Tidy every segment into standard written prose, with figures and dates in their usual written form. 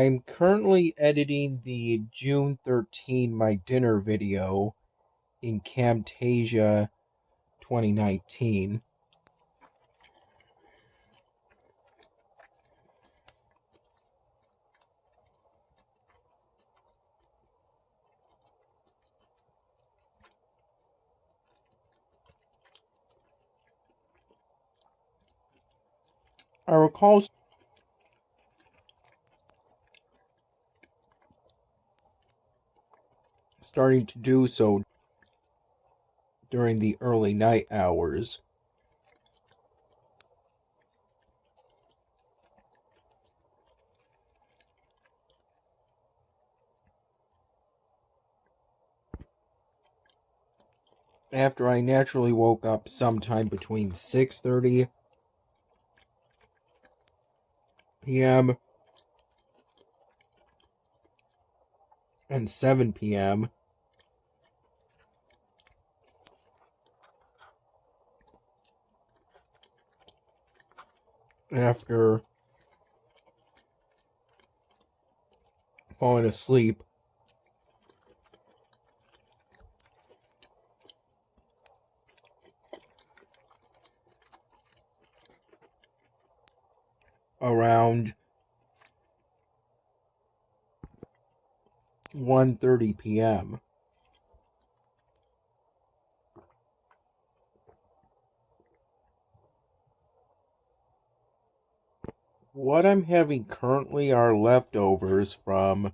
I'm currently editing the June 13 My Dinner video in Camtasia 2019. I recall starting to do so during the early night hours. After I naturally woke up sometime between 6:30 p.m. and 7 p.m. after falling asleep around 1:30 p.m. What I'm having currently are leftovers from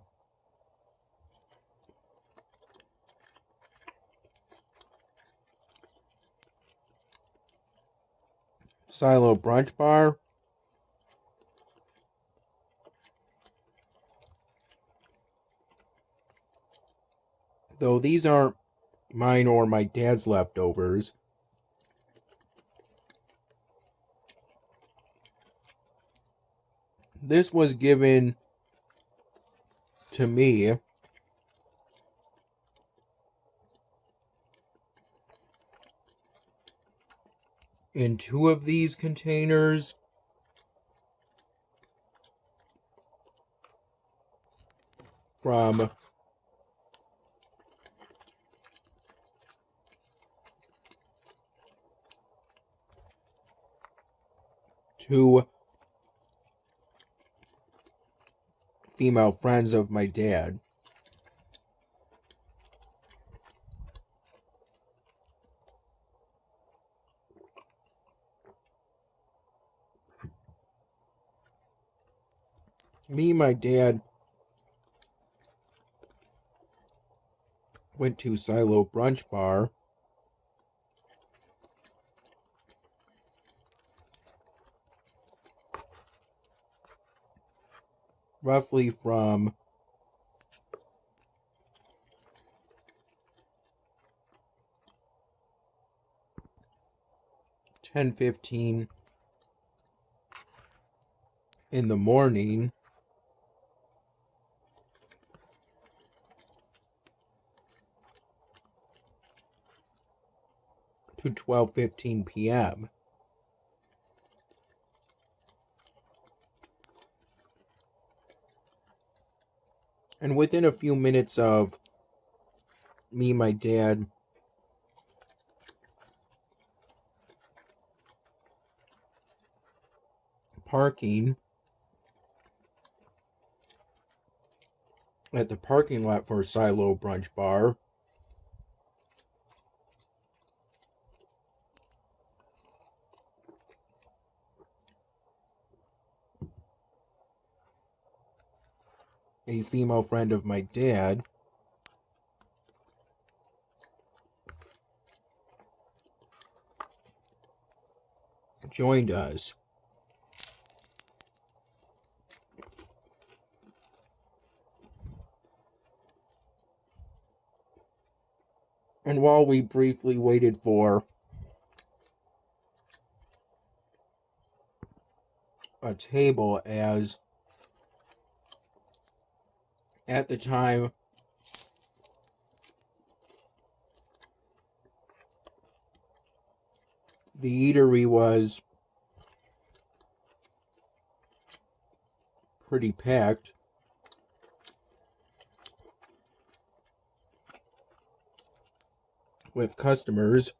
Silo Brunch Bar, though these aren't mine or my dad's leftovers. This was given to me in two of these containers from two female friends of my dad. Me and my dad went to Silo Brunch Bar roughly from 10:15 in the morning to 12:15 p.m. And within a few minutes of me and my dad parking at the parking lot for Silo Brunch Bar, a female friend of my dad joined us. And while we briefly waited for a table, as at the time the eatery was pretty packed, with customers.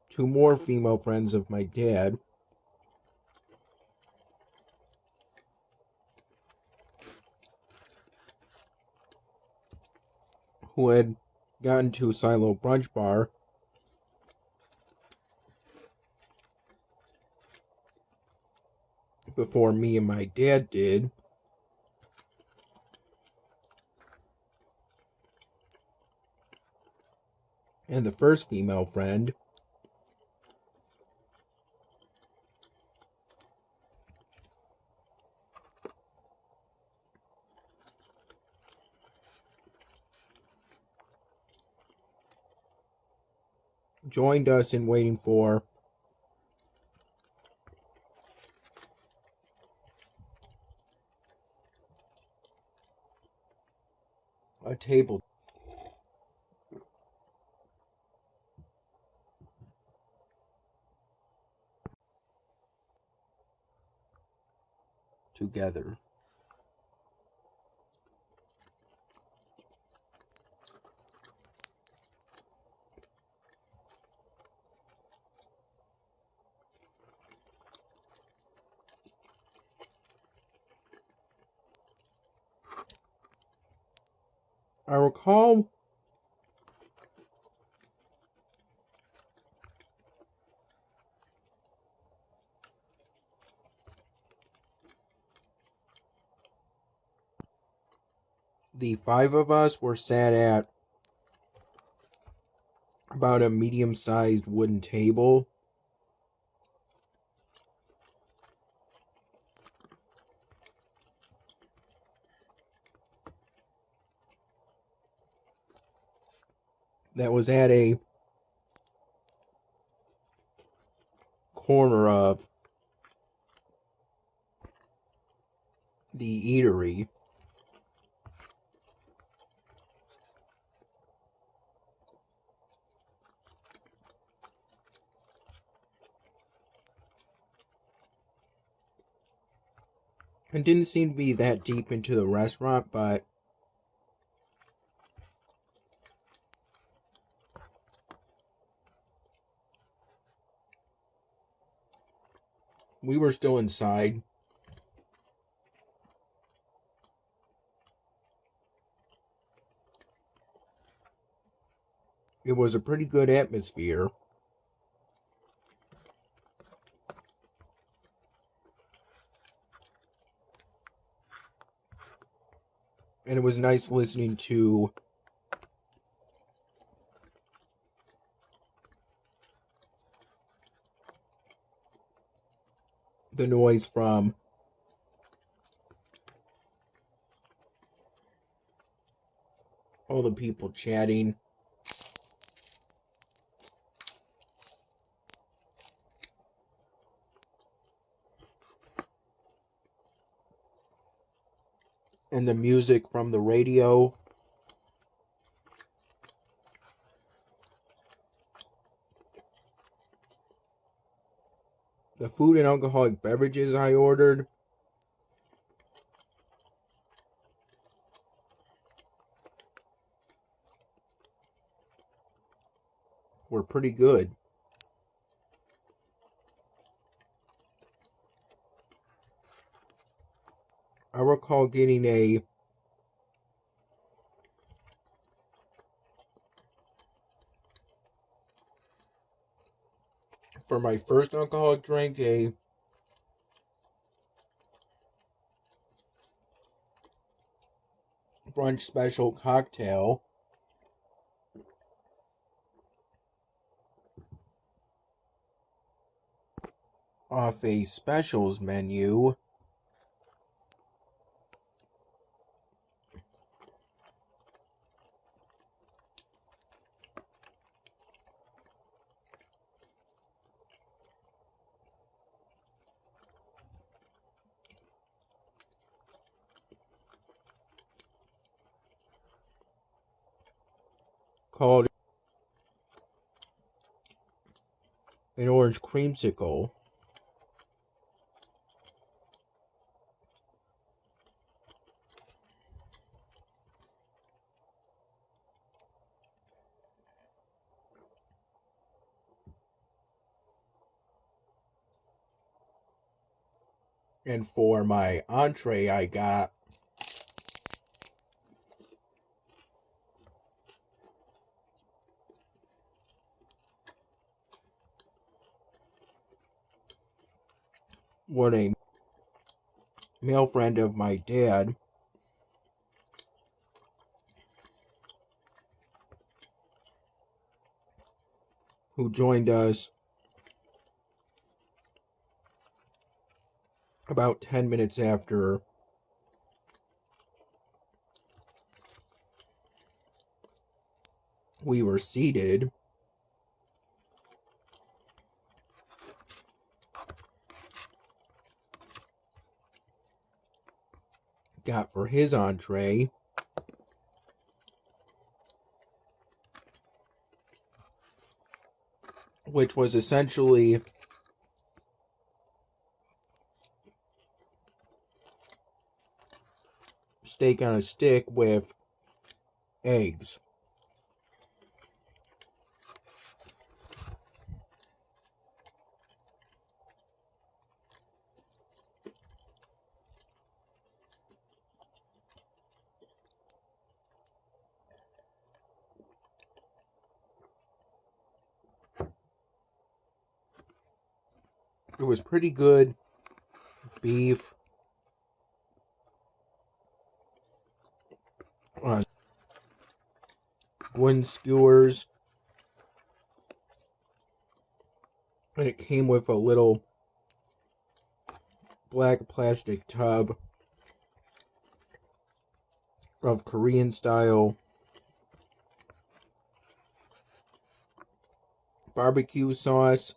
Two more female friends of my dad who had gotten to Silo Brunch Bar before me and my dad did. And the first female friend joined us in waiting for a table together. I recall the five of us were sat at about a medium-sized wooden table. That was at a corner of the eatery. It didn't seem to be that deep into the restaurant, but we were still inside. It was a pretty good atmosphere. And it was nice listening to the noise from all the people chatting. And the music from the radio. The food and alcoholic beverages I ordered were pretty good. I recall getting for my first alcoholic drink, a brunch special cocktail off a specials menu called an orange creamsicle. And for my entree, I got what a male friend of my dad who joined us about 10 minutes after we were seated. Got for his entree which was essentially steak on a stick with eggs. It was pretty good beef, wooden skewers, and it came with a little black plastic tub of Korean style barbecue sauce,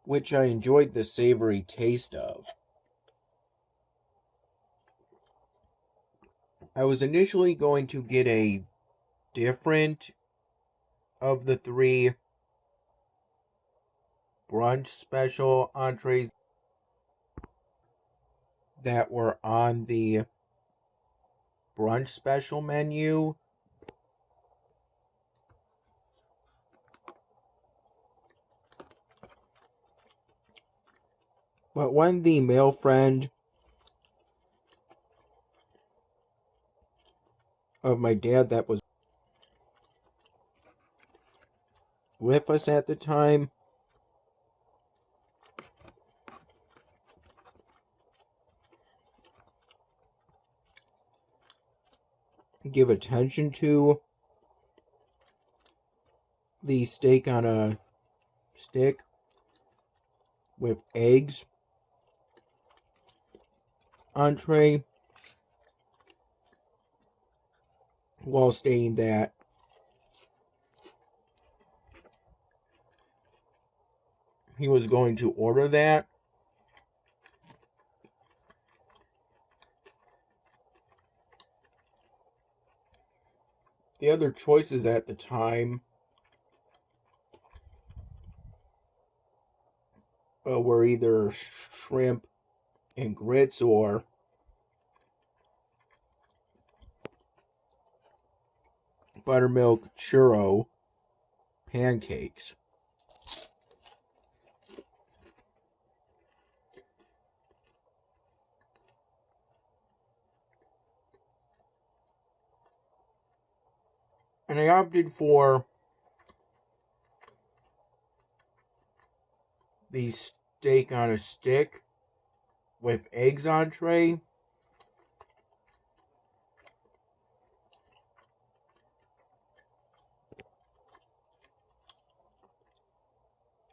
which I enjoyed the savory taste of. I was initially going to get a different of the 3 brunch special entrees that were on the brunch special menu. But when the male friend of my dad that was with us at the time give attention to the steak on a stick with eggs entree, while stating that he was going to order that. The other choices at the time were either shrimp and grits or buttermilk churro pancakes. And I opted for the steak on a stick with eggs entree.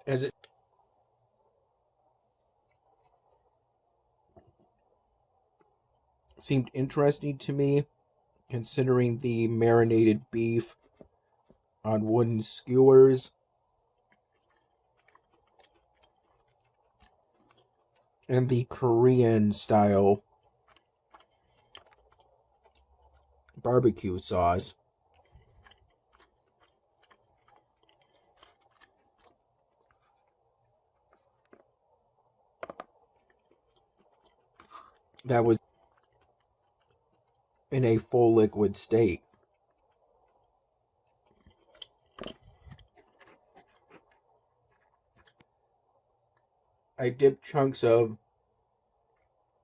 As it seemed interesting to me, considering the marinated beef on wooden skewers and the Korean style barbecue sauce. That was in a full liquid state. I dipped chunks of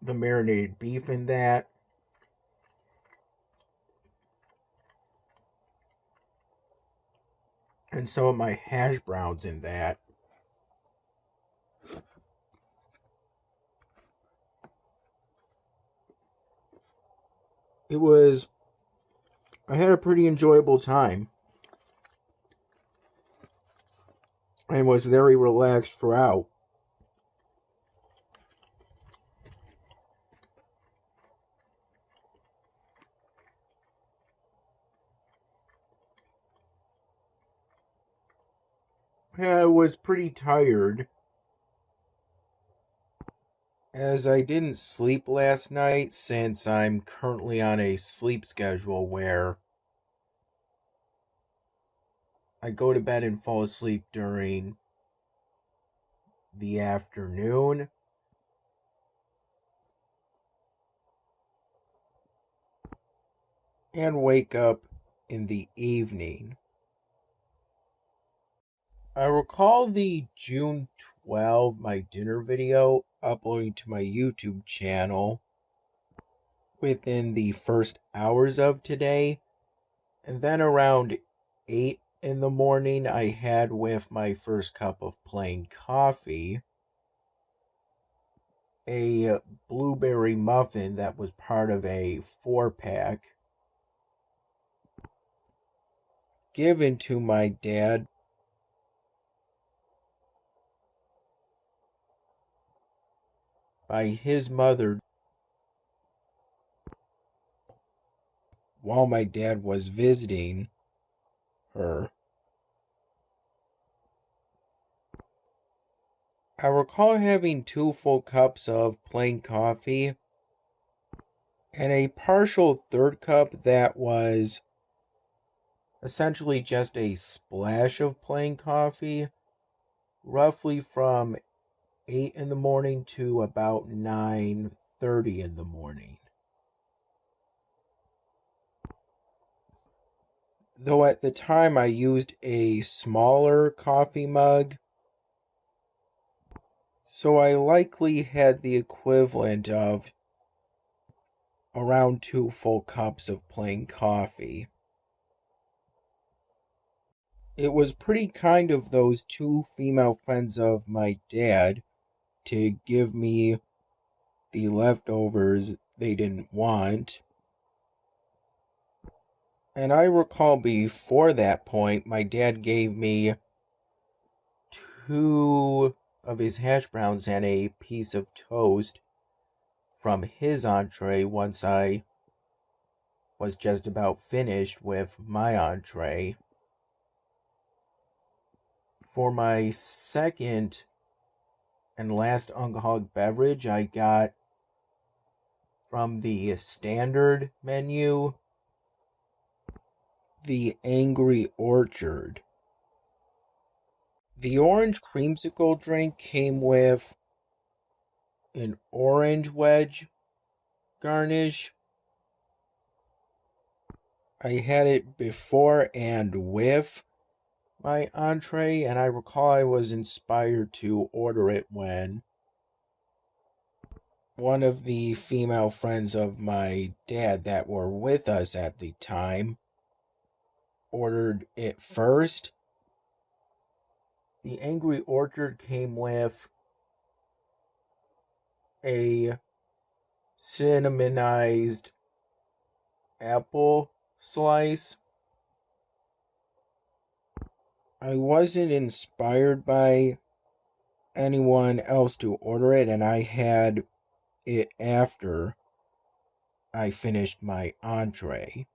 the marinated beef in that. And some of my hash browns in that. I had a pretty enjoyable time. And was very relaxed throughout. I was pretty tired, as I didn't sleep last night since I'm currently on a sleep schedule where I go to bed and fall asleep during the afternoon. And wake up in the evening. I recall the June 12, my dinner video, uploading to my YouTube channel within the first hours of today. And then around 8 in the morning, I had with my first cup of plain coffee a blueberry muffin that was part of a 4-pack given to my dad by his mother while my dad was visiting her. I recall having 2 full cups of plain coffee and a partial third cup that was essentially just a splash of plain coffee, roughly from 8 in the morning to about 9:30 in the morning. Though at the time I used a smaller coffee mug, so I likely had the equivalent of around 2 full cups of plain coffee. It was pretty kind of those 2 female friends of my dad to give me the leftovers they didn't want. And I recall before that point, my dad gave me 2 of his hash browns and a piece of toast from his entree once I was just about finished with my entree. For my second and last alcoholic beverage, I got from the standard menu the Angry Orchard. The orange creamsicle drink came with an orange wedge garnish. I had it before and with my entree, and I recall I was inspired to order it when one of the female friends of my dad that were with us at the time ordered it first. The Angry Orchard came with a cinnamonized apple slice. I wasn't inspired by anyone else to order it, and I had it after I finished my entree.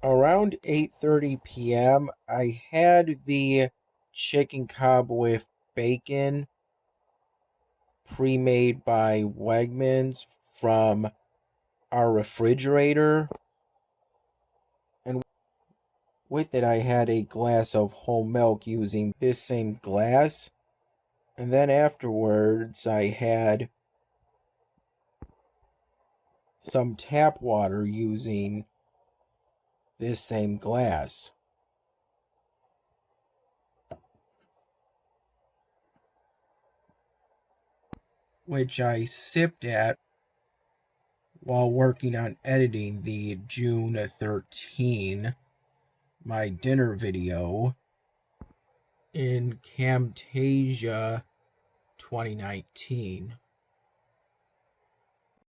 Around 8:30 p.m., I had the chicken cob with bacon pre-made by Wegmans from our refrigerator. And with it, I had a glass of whole milk using this same glass. And then afterwards, I had some tap water using this same glass, which I sipped at while working on editing the June 13, my dinner video in Camtasia 2019.